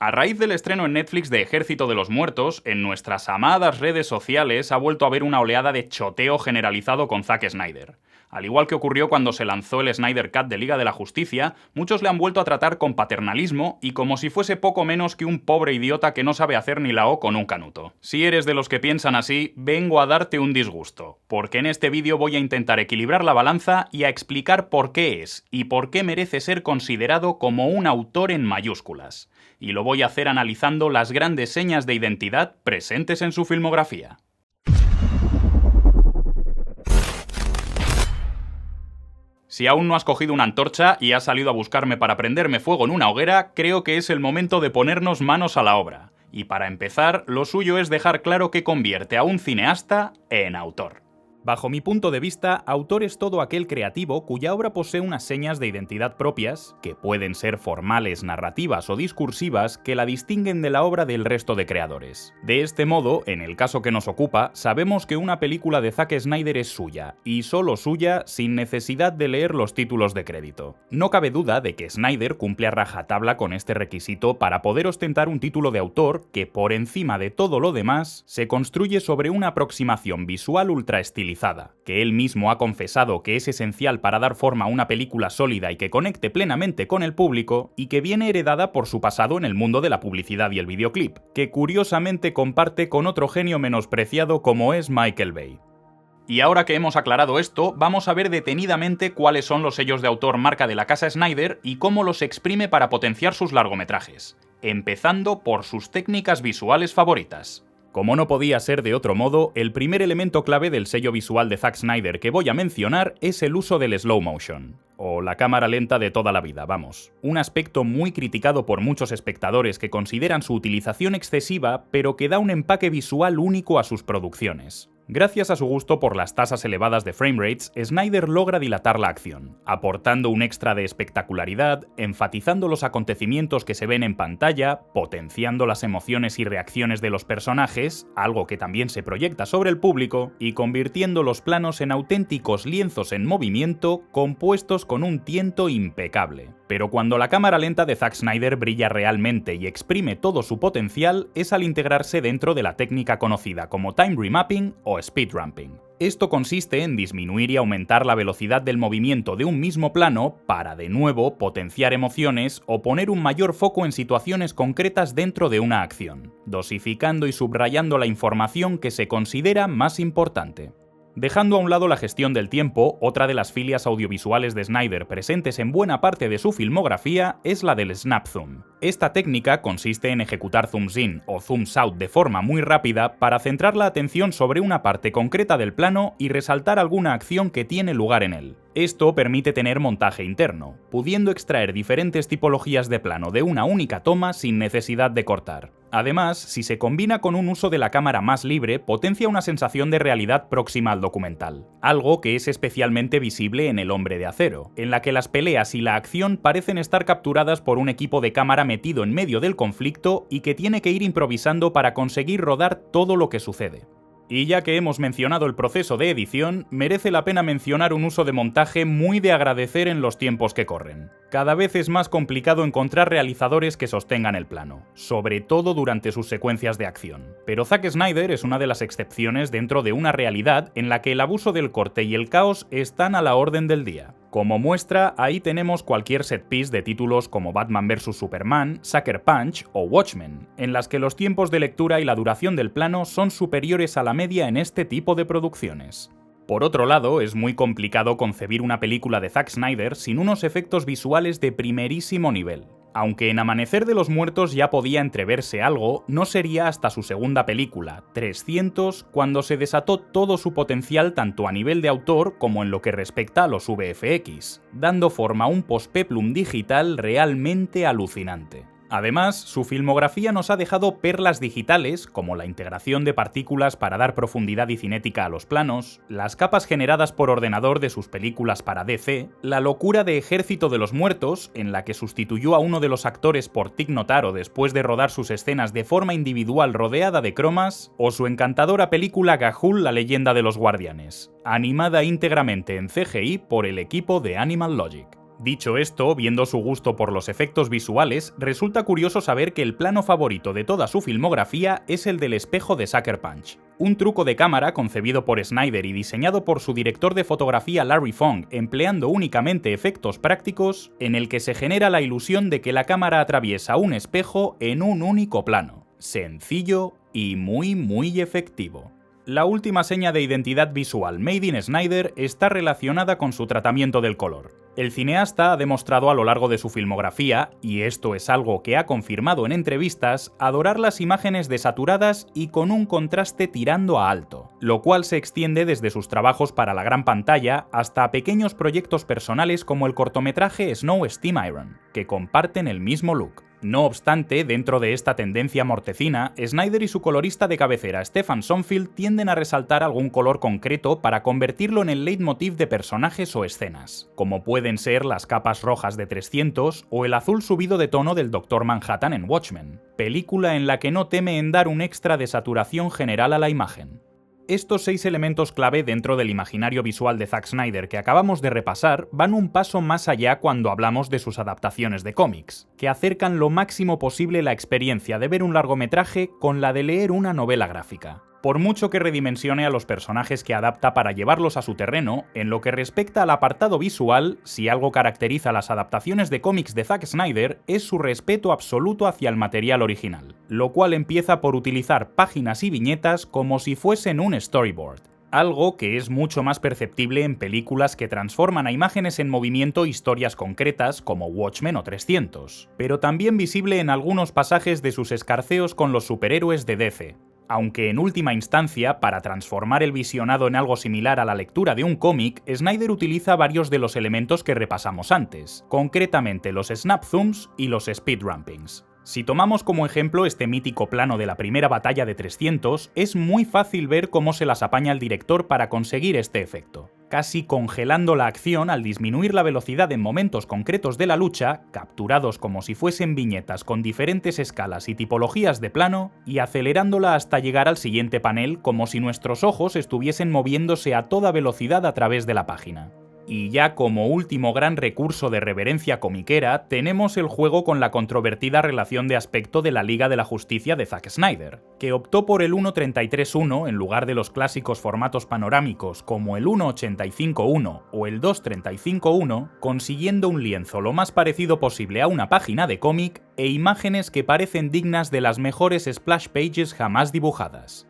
A raíz del estreno en Netflix de Ejército de los Muertos, en nuestras amadas redes sociales ha vuelto a haber una oleada de choteo generalizado con Zack Snyder. Al igual que ocurrió cuando se lanzó el Snyder Cut de Liga de la Justicia, muchos le han vuelto a tratar con paternalismo y como si fuese poco menos que un pobre idiota que no sabe hacer ni la O con un canuto. Si eres de los que piensan así, vengo a darte un disgusto, porque en este vídeo voy a intentar equilibrar la balanza y a explicar por qué es y por qué merece ser considerado como un autor en mayúsculas. Y lo voy a hacer analizando las grandes señas de identidad presentes en su filmografía. Si aún no has cogido una antorcha y has salido a buscarme para prenderme fuego en una hoguera, creo que es el momento de ponernos manos a la obra. Y para empezar, lo suyo es dejar claro qué convierte a un cineasta en autor. Bajo mi punto de vista, autor es todo aquel creativo cuya obra posee unas señas de identidad propias, que pueden ser formales, narrativas o discursivas, que la distinguen de la obra del resto de creadores. De este modo, en el caso que nos ocupa, sabemos que una película de Zack Snyder es suya, y solo suya, sin necesidad de leer los títulos de crédito. No cabe duda de que Snyder cumple a rajatabla con este requisito para poder ostentar un título de autor que, por encima de todo lo demás, se construye sobre una aproximación visual ultra estilizada, que él mismo ha confesado que es esencial para dar forma a una película sólida y que conecte plenamente con el público, y que viene heredada por su pasado en el mundo de la publicidad y el videoclip, que curiosamente comparte con otro genio menospreciado como es Michael Bay. Y ahora que hemos aclarado esto, vamos a ver detenidamente cuáles son los sellos de autor marca de la casa Snyder y cómo los exprime para potenciar sus largometrajes, empezando por sus técnicas visuales favoritas. Como no podía ser de otro modo, el primer elemento clave del sello visual de Zack Snyder que voy a mencionar es el uso del slow motion, o la cámara lenta de toda la vida, vamos. Un aspecto muy criticado por muchos espectadores que consideran su utilización excesiva, pero que da un empaque visual único a sus producciones. Gracias a su gusto por las tasas elevadas de frame rates, Snyder logra dilatar la acción, aportando un extra de espectacularidad, enfatizando los acontecimientos que se ven en pantalla, potenciando las emociones y reacciones de los personajes, algo que también se proyecta sobre el público, y convirtiendo los planos en auténticos lienzos en movimiento compuestos con un tiento impecable. Pero cuando la cámara lenta de Zack Snyder brilla realmente y exprime todo su potencial es al integrarse dentro de la técnica conocida como time remapping o speed ramping. Esto consiste en disminuir y aumentar la velocidad del movimiento de un mismo plano para, de nuevo, potenciar emociones o poner un mayor foco en situaciones concretas dentro de una acción, dosificando y subrayando la información que se considera más importante. Dejando a un lado la gestión del tiempo, otra de las filias audiovisuales de Snyder presentes en buena parte de su filmografía es la del snap zoom. Esta técnica consiste en ejecutar zooms in o zooms out de forma muy rápida para centrar la atención sobre una parte concreta del plano y resaltar alguna acción que tiene lugar en él. Esto permite tener montaje interno, pudiendo extraer diferentes tipologías de plano de una única toma sin necesidad de cortar. Además, si se combina con un uso de la cámara más libre, potencia una sensación de realidad próxima al documental, algo que es especialmente visible en El Hombre de Acero, en la que las peleas y la acción parecen estar capturadas por un equipo de cámara metido en medio del conflicto y que tiene que ir improvisando para conseguir rodar todo lo que sucede. Y ya que hemos mencionado el proceso de edición, merece la pena mencionar un uso de montaje muy de agradecer en los tiempos que corren. Cada vez es más complicado encontrar realizadores que sostengan el plano, sobre todo durante sus secuencias de acción. Pero Zack Snyder es una de las excepciones dentro de una realidad en la que el abuso del corte y el caos están a la orden del día. Como muestra, ahí tenemos cualquier set piece de títulos como Batman vs Superman, Sucker Punch o Watchmen, en las que los tiempos de lectura y la duración del plano son superiores a la media en este tipo de producciones. Por otro lado, es muy complicado concebir una película de Zack Snyder sin unos efectos visuales de primerísimo nivel. Aunque en Amanecer de los Muertos ya podía entreverse algo, no sería hasta su segunda película, 300, cuando se desató todo su potencial tanto a nivel de autor como en lo que respecta a los VFX, dando forma a un postpeplum digital realmente alucinante. Además, su filmografía nos ha dejado perlas digitales, como la integración de partículas para dar profundidad y cinética a los planos, las capas generadas por ordenador de sus películas para DC, la locura de Ejército de los Muertos, en la que sustituyó a uno de los actores por Tig Notaro después de rodar sus escenas de forma individual rodeada de cromas, o su encantadora película Ga'Hoole, la leyenda de los guardianes, animada íntegramente en CGI por el equipo de Animal Logic. Dicho esto, viendo su gusto por los efectos visuales, resulta curioso saber que el plano favorito de toda su filmografía es el del espejo de Sucker Punch. Un truco de cámara concebido por Snyder y diseñado por su director de fotografía Larry Fong, empleando únicamente efectos prácticos, en el que se genera la ilusión de que la cámara atraviesa un espejo en un único plano. Sencillo y muy efectivo. La última seña de identidad visual made in Snyder está relacionada con su tratamiento del color. El cineasta ha demostrado a lo largo de su filmografía, y esto es algo que ha confirmado en entrevistas, adorar las imágenes desaturadas y con un contraste tirando a alto, lo cual se extiende desde sus trabajos para la gran pantalla hasta pequeños proyectos personales como el cortometraje Snow Steam Iron, que comparten el mismo look. No obstante, dentro de esta tendencia mortecina, Snyder y su colorista de cabecera Stefan Sonfield tienden a resaltar algún color concreto para convertirlo en el leitmotiv de personajes o escenas, como pueden ser las capas rojas de 300 o el azul subido de tono del Dr. Manhattan en Watchmen, película en la que no teme en dar un extra de saturación general a la imagen. Estos 6 elementos clave dentro del imaginario visual de Zack Snyder que acabamos de repasar van un paso más allá cuando hablamos de sus adaptaciones de cómics, que acercan lo máximo posible la experiencia de ver un largometraje con la de leer una novela gráfica. Por mucho que redimensione a los personajes que adapta para llevarlos a su terreno, en lo que respecta al apartado visual, si algo caracteriza las adaptaciones de cómics de Zack Snyder es su respeto absoluto hacia el material original, lo cual empieza por utilizar páginas y viñetas como si fuesen un storyboard. Algo que es mucho más perceptible en películas que transforman a imágenes en movimiento historias concretas como Watchmen o 300, pero también visible en algunos pasajes de sus escarceos con los superhéroes de DC. Aunque en última instancia, para transformar el visionado en algo similar a la lectura de un cómic, Snyder utiliza varios de los elementos que repasamos antes, concretamente los snap zooms y los speed rampings. Si tomamos como ejemplo este mítico plano de la primera batalla de 300, es muy fácil ver cómo se las apaña el director para conseguir este efecto, casi congelando la acción al disminuir la velocidad en momentos concretos de la lucha, capturados como si fuesen viñetas con diferentes escalas y tipologías de plano, y acelerándola hasta llegar al siguiente panel como si nuestros ojos estuviesen moviéndose a toda velocidad a través de la página. Y ya como último gran recurso de reverencia comiquera, tenemos el juego con la controvertida relación de aspecto de la Liga de la Justicia de Zack Snyder, que optó por el 1.33.1 en lugar de los clásicos formatos panorámicos como el 1.85.1 o el 2.35.1, consiguiendo un lienzo lo más parecido posible a una página de cómic e imágenes que parecen dignas de las mejores splash pages jamás dibujadas.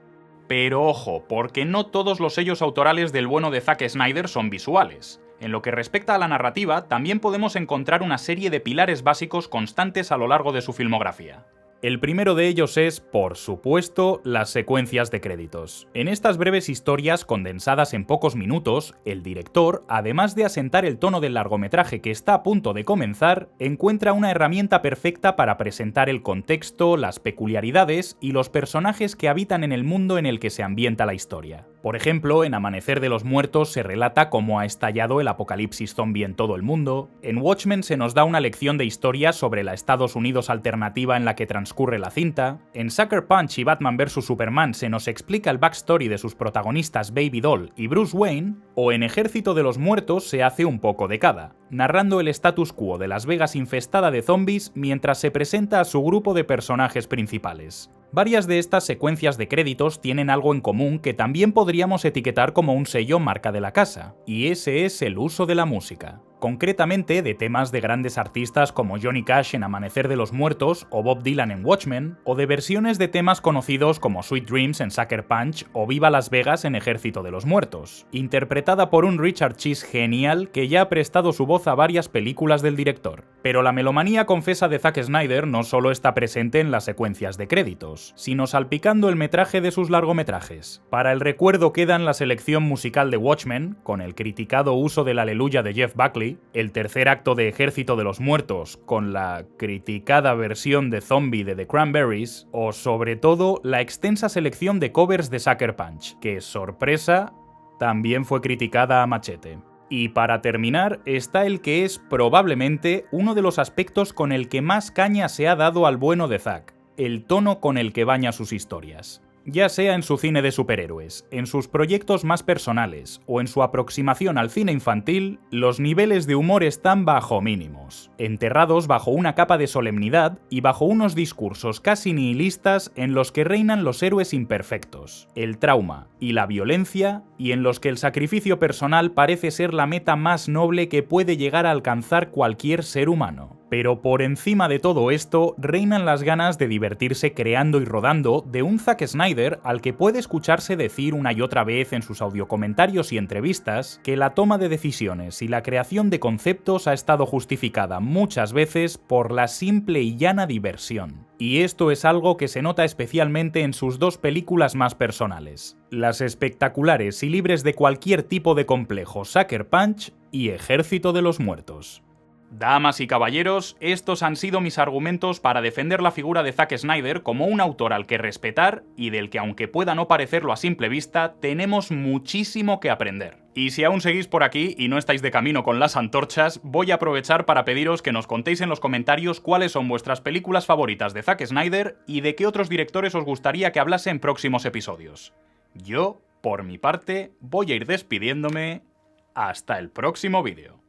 Pero ojo, porque no todos los sellos autorales del bueno de Zack Snyder son visuales. En lo que respecta a la narrativa, también podemos encontrar una serie de pilares básicos constantes a lo largo de su filmografía. El primero de ellos es, por supuesto, las secuencias de créditos. En estas breves historias condensadas en pocos minutos, el director, además de asentar el tono del largometraje que está a punto de comenzar, encuentra una herramienta perfecta para presentar el contexto, las peculiaridades y los personajes que habitan en el mundo en el que se ambienta la historia. Por ejemplo, en Amanecer de los Muertos se relata cómo ha estallado el apocalipsis zombie en todo el mundo, en Watchmen se nos da una lección de historia sobre la Estados Unidos alternativa en la que transcurre la cinta, en Sucker Punch y Batman vs Superman se nos explica el backstory de sus protagonistas Baby Doll y Bruce Wayne, o en Ejército de los Muertos se hace un poco de cada, narrando el status quo de Las Vegas infestada de zombies mientras se presenta a su grupo de personajes principales. Varias de estas secuencias de créditos tienen algo en común que también podríamos etiquetar como un sello marca de la casa, y ese es el uso de la música. Concretamente de temas de grandes artistas como Johnny Cash en Amanecer de los Muertos o Bob Dylan en Watchmen, o de versiones de temas conocidos como Sweet Dreams en Sucker Punch o Viva Las Vegas en Ejército de los Muertos, interpretada por un Richard Cheese genial que ya ha prestado su voz a varias películas del director. Pero la melomanía confesa de Zack Snyder no solo está presente en las secuencias de créditos, sino salpicando el metraje de sus largometrajes. Para el recuerdo quedan la selección musical de Watchmen, con el criticado uso del Aleluya de Jeff Buckley, el tercer acto de Ejército de los Muertos, con la criticada versión de Zombie de The Cranberries, o sobre todo la extensa selección de covers de Sucker Punch, que, sorpresa, también fue criticada a machete. Y para terminar, está el que es probablemente uno de los aspectos con el que más caña se ha dado al bueno de Zack, el tono con el que baña sus historias. Ya sea en su cine de superhéroes, en sus proyectos más personales o en su aproximación al cine infantil, los niveles de humor están bajo mínimos, enterrados bajo una capa de solemnidad y bajo unos discursos casi nihilistas en los que reinan los héroes imperfectos, el trauma y la violencia, y en los que el sacrificio personal parece ser la meta más noble que puede llegar a alcanzar cualquier ser humano. Pero por encima de todo esto, reinan las ganas de divertirse creando y rodando de un Zack Snyder al que puede escucharse decir una y otra vez en sus audiocomentarios y entrevistas que la toma de decisiones y la creación de conceptos ha estado justificada muchas veces por la simple y llana diversión. Y esto es algo que se nota especialmente en sus dos películas más personales, las espectaculares y libres de cualquier tipo de complejo Sucker Punch y Ejército de los Muertos. Damas y caballeros, estos han sido mis argumentos para defender la figura de Zack Snyder como un autor al que respetar y del que, aunque pueda no parecerlo a simple vista, tenemos muchísimo que aprender. Y si aún seguís por aquí y no estáis de camino con las antorchas, voy a aprovechar para pediros que nos contéis en los comentarios cuáles son vuestras películas favoritas de Zack Snyder y de qué otros directores os gustaría que hablase en próximos episodios. Yo, por mi parte, voy a ir despidiéndome. Hasta el próximo vídeo.